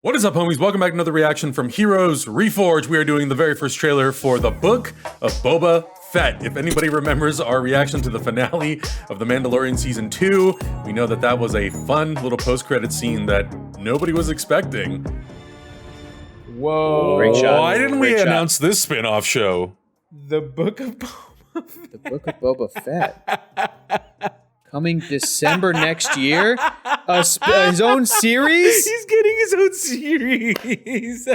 What is up, homies? Welcome back to another reaction from Heroes Reforged. We are doing the very first trailer for the Book of Boba Fett. If anybody remembers our reaction to the finale of The Mandalorian Season 2, we know that that was a fun little post-credit scene that nobody was expecting. Whoa. Great shot. Why didn't we Great shot. announce this spin-off show? The Book of Boba Fett. The Book of Boba Fett. Coming December next year? His own series? He's getting his own series.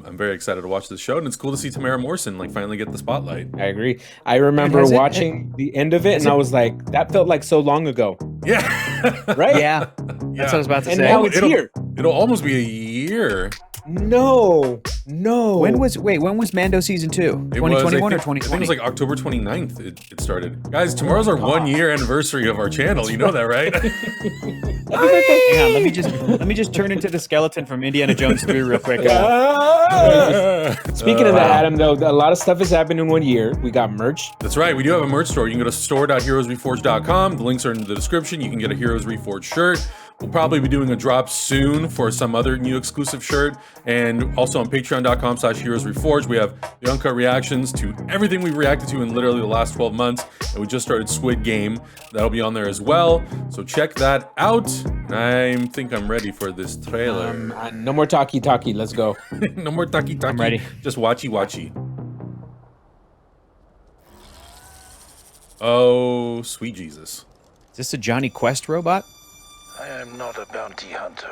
I'm very excited to watch this show, and it's cool to see Tamara Morrison finally get the spotlight. I agree. I remember watching the end of it, and I was like, that felt like so long ago. Yeah. Right? Yeah. That's what I was about to And say. now it's here. It'll almost be a year. No. When was Mando season 2? It was, 2021 I or think 2020? it was like October 29th it started. Guys, tomorrow's our 1 year anniversary of our channel. You know that, right? Hang on, let me just turn into the skeleton from Indiana Jones 3 real quick. Speaking of that, Adam, though, a lot of stuff has happened in 1 year. We got merch. That's right. We do have a merch store. You can go to store.heroesreforged.com. The links are in the description. You can get a Heroes Reforged shirt. We'll probably be doing a drop soon for some other new exclusive shirt. And also on patreon.com/heroesreforged, we have the uncut reactions to everything we've reacted to in literally the last 12 months. And we just started Squid Game. That'll be on there as well. So check that out. And I think I'm ready for this trailer. No more talkie. Let's go. No more taki. I'm ready. Just watchy. Oh, sweet Jesus. Is this a Johnny Quest robot? I am not a bounty hunter.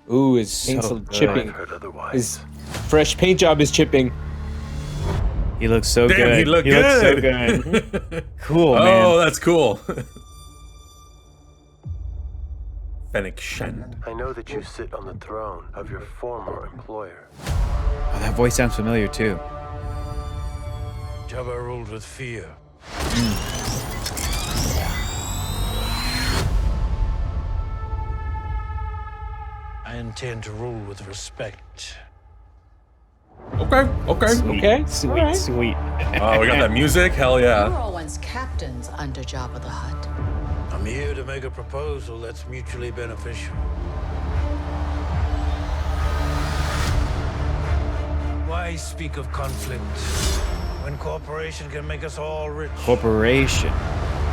Ooh, his pencil good. chipping. I've heard otherwise. His fresh paint job is chipping. He looks so Damn, good. he looked looks so good. good. Cool, man. Oh, that's cool. Fennec Shand. I know that you sit on the throne of your former employer. Oh, that voice sounds familiar too. Jabba ruled with fear. I intend to rule with respect. Okay. Sweet. Oh, we got that music. Hell We were yeah. all once captains under Jabba the Hutt. I'm here to make a proposal that's mutually beneficial. Why speak of conflict when cooperation can make us all rich? Corporation.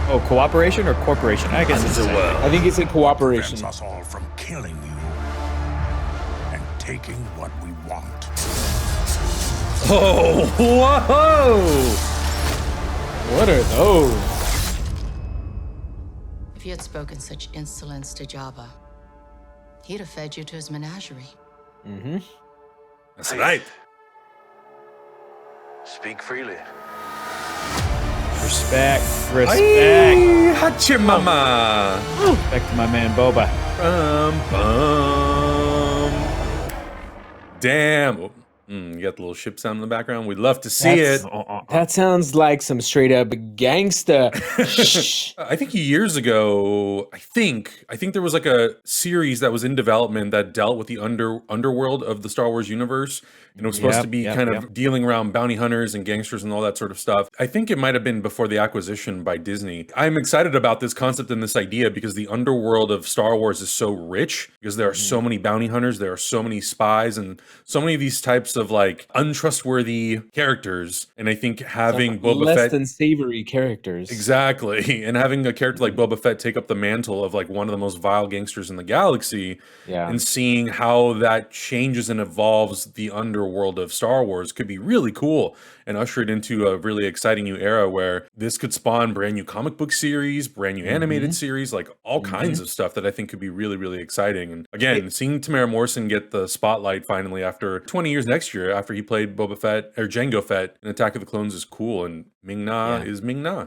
Oh, cooperation or corporation? I guess it's the same. I think it's a cooperation. Prevents us all from killing you and taking what we want. Oh, whoa. What are those? If you had spoken such insolence to Jabba, he'd have fed you to his menagerie. That's right. Speak freely. Respect. Ay, Hachimama. Respect to my man Boba. Damn. You got the little ship sound in the background. We'd love to see it. That sounds like some straight up gangsta. I think years ago, I think there was like a series that was in development that dealt with the underworld of the Star Wars universe. And it was supposed to be kind of dealing around bounty hunters and gangsters and all that sort of stuff. I think it might have been before the acquisition by Disney. I'm excited about this concept and this idea because the underworld of Star Wars is so rich because there are so many bounty hunters, there are so many spies, and so many of these types of like untrustworthy characters. And I think having Boba less Fett than savory characters. exactly, and having a character like Boba Fett take up the mantle of like one of the most vile gangsters in the galaxy, and seeing how that changes and evolves the underworld of Star Wars could be really cool and usher it into a really exciting new era where this could spawn brand new comic book series, brand new animated series, like all kinds of stuff that I think could be really, really exciting. And again, seeing Tamara Morrison get the spotlight finally after 20 years next year after he played Boba Fett or Jango Fett in Attack of the Clones is cool, and Ming-Na is Ming-Na.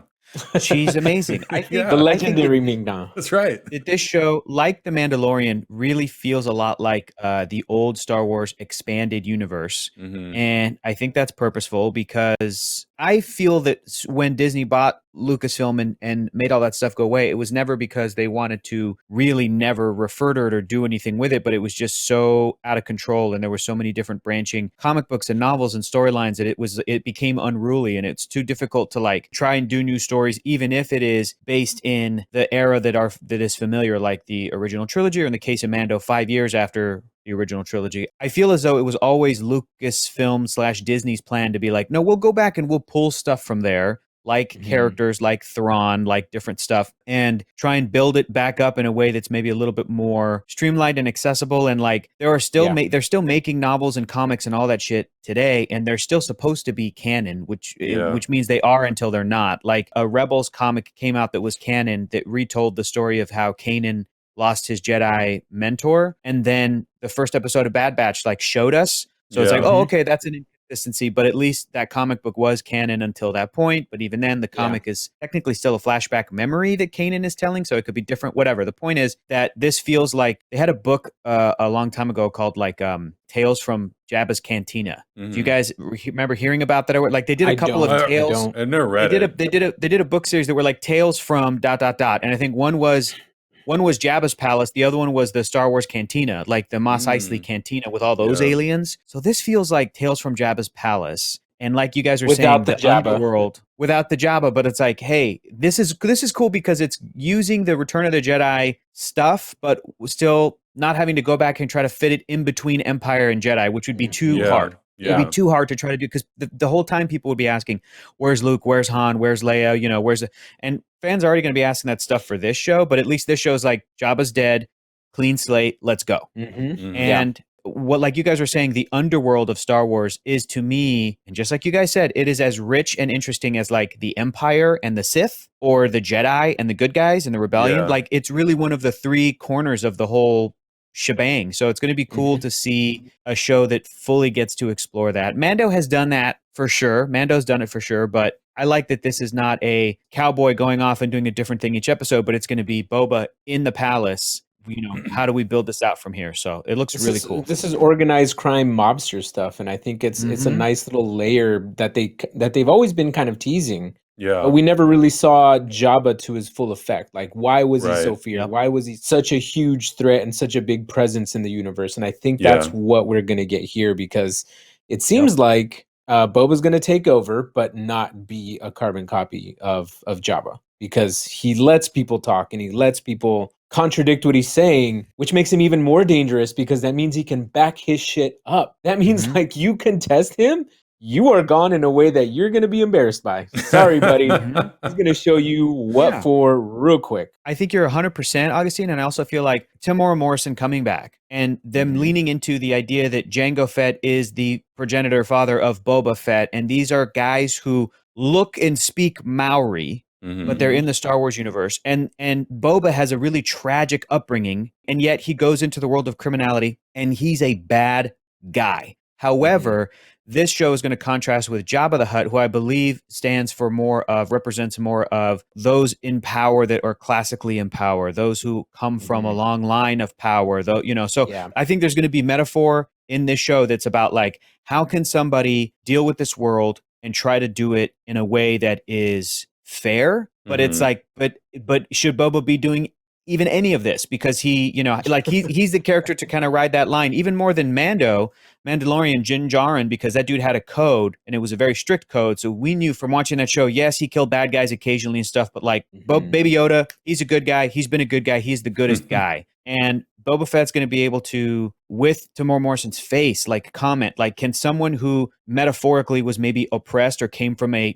She's amazing. I think The legendary Ming-Na. That's right. this show, like The Mandalorian, really feels a lot like the old Star Wars expanded universe. And I think that's purposeful because I feel that when Disney bought Lucasfilm and made all that stuff go away, it was never because they wanted to really never refer to it or do anything with it, but it was just so out of control, and there were so many different branching comic books and novels and storylines that it became unruly, and it's too difficult to like try and do new stories, even if it is based in the era that is familiar, like the original trilogy, or in the case of Mando, 5 years after the original trilogy. I feel as though it was always Lucasfilm / Disney's plan to be like, no, we'll go back and we'll pull stuff from there, like characters, like Thrawn, like different stuff, and try and build it back up in a way that's maybe a little bit more streamlined and accessible. And like, they're still making novels and comics and all that shit today, and they're still supposed to be canon, which means they are until they're not. Like a Rebels comic came out that was canon that retold the story of how Kanan lost his Jedi mentor, and then the first episode of Bad Batch like showed us. So it's like, oh, okay, that's an inconsistency, but at least that comic book was canon until that point. But even then, the comic is technically still a flashback memory that Kanan is telling, so it could be different, whatever. The point is that this feels like they had a book a long time ago called like Tales from Jabba's Cantina. Do you guys remember hearing about that? Like they did a couple of tales. I never read it. They did a book series that were like tales from ... And I think one was Jabba's palace. The other one was the Star Wars Cantina, like the Mos Eisley Cantina with all those aliens. So this feels like Tales from Jabba's palace. And like you guys were saying, the underworld without the Jabba, but it's like, hey, this is cool because it's using the Return of the Jedi stuff, but still not having to go back and try to fit it in between Empire and Jedi, which would be too hard. Yeah. It'd be too hard to try to do, because the whole time people would be asking, where's Luke? Where's Han? Where's Leia? You know, and fans are already going to be asking that stuff for this show, but at least this show's like, Jabba's dead, clean slate, let's go. And what, like you guys were saying, the underworld of Star Wars is, to me, and just like you guys said, it is as rich and interesting as like the Empire and the Sith, or the Jedi and the good guys and the Rebellion. Like it's really one of the three corners of the whole shebang. So it's going to be cool to see a show that fully gets to explore that. Mando has done that for sure. Mando's done it for sure, but I like that this is not a cowboy going off and doing a different thing each episode, but it's going to be Boba in the palace. You know, how do we build this out from here? So it looks really cool. This is organized crime mobster stuff, and I think it's a nice little layer that they've always been kind of teasing. Yeah. But we never really saw Jabba to his full effect. Like, why was he so feared? Yep. Why was he such a huge threat and such a big presence in the universe? And I think that's what we're going to get here, because it seems like Boba's going to take over, but not be a carbon copy of Jabba, because he lets people talk and he lets people contradict what he's saying, which makes him even more dangerous, because that means he can back his shit up. That means like you contest him, you are gone in a way that you're going to be embarrassed by. Sorry, buddy. He's going to show you what for real quick. I think you're 100%, Augustine. And I also feel like Temuera Morrison coming back and them leaning into the idea that Jango Fett is the progenitor father of Boba Fett. And these are guys who look and speak Maori, but they're in the Star Wars universe. And Boba has a really tragic upbringing, and yet he goes into the world of criminality and he's a bad guy. However, this show is going to contrast with Jabba the Hutt, who I believe represents more of those in power that are classically in power, those who come from a long line of power, though, you know. So I think there's going to be metaphor in this show that's about like, how can somebody deal with this world and try to do it in a way that is fair? But it's like, but should Boba be doing even any of this? Because he, you know, like he's the character to kind of ride that line even more than Mandalorian Din Djarin, because that dude had a code and it was a very strict code. So we knew from watching that show, yes, he killed bad guys occasionally and stuff, but like Baby Yoda, he's a good guy. He's been a good guy. He's the goodest guy. And Boba Fett's going to be able to, with Temuera Morrison's face, like comment, like, can someone who metaphorically was maybe oppressed or came from an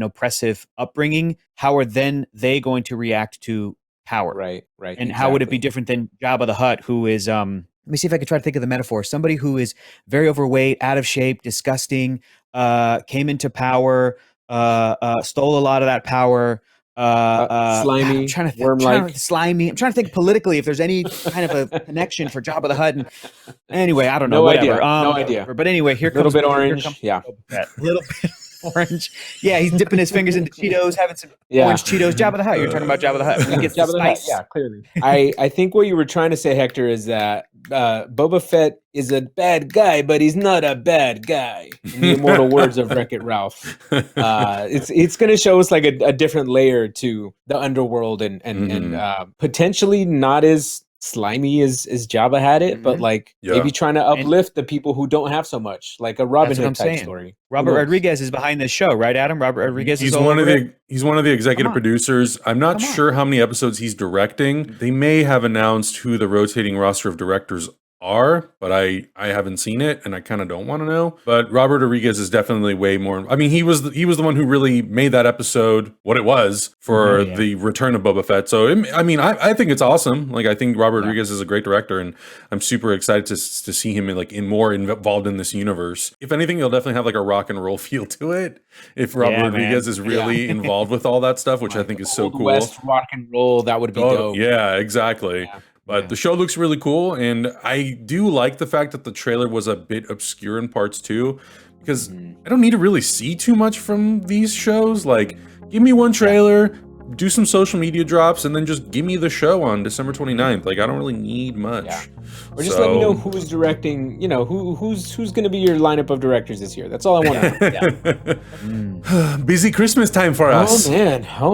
oppressive upbringing, how are then they going to react to power? Right. And how would it be different than Jabba the Hutt, who is, let me see if I can try to think of the metaphor. Somebody who is very overweight, out of shape, disgusting, came into power, stole a lot of that power. Slimy, I'm trying to think, slimy. I'm trying to think politically if there's any kind of a connection for Jabba the Hutt. And anyway, I don't know. No whatever. idea. But anyway, here comes a little bit orange. A little bit orange. Yeah, he's dipping his fingers into Cheetos, having some orange Cheetos. Jabba the Hutt. You're talking about Jabba the Hutt. He gets Jabba the spice. Hutt. Yeah, clearly. I think what you were trying to say, Hector, is that Boba Fett is a bad guy, but he's not a bad guy. In the immortal words of Wreck-It Ralph. It's going to show us like a different layer to the underworld and potentially not as slimy as Jabba had it, but like maybe trying to uplift the people who don't have so much, like a Robin Hood type story. Robert Rodriguez is behind this show, right, Adam? Robert Rodriguez he's one of the executive producers. I'm not sure how many episodes he's directing. They may have announced who the rotating roster of directors are, but I haven't seen it, and I kind of don't want to know. But Robert Rodriguez is definitely way more. I mean, he was the one who really made that episode what it was for the return of Boba Fett. So I mean, I think it's awesome. Like, I think Robert Rodriguez is a great director, and I'm super excited to see him more involved in this universe. If anything, he'll definitely have like a rock and roll feel to it. If Robert Rodriguez is really involved with all that stuff, which I think is so cool. West rock and roll, that would be dope. Yeah, exactly. Yeah. But the show looks really cool, and I do like the fact that the trailer was a bit obscure in parts too, because I don't need to really see too much from these shows. Like, give me one trailer, do some social media drops, and then just give me the show on December 29th. Like, I don't really need much. Yeah. Or just let me know who's directing, who's going to be your lineup of directors this year. That's all I want to know. Busy Christmas time for us. Oh,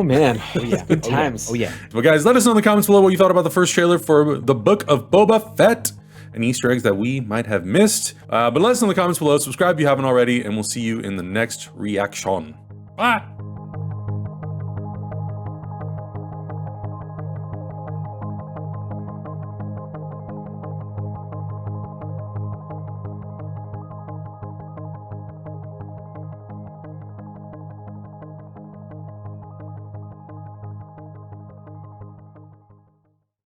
man. Oh, yeah. Good times. Oh, yeah. Well, guys, let us know in the comments below what you thought about the first trailer for the Book of Boba Fett and Easter eggs that we might have missed. But let us know in the comments below. Subscribe if you haven't already, and we'll see you in the next reaction. Bye.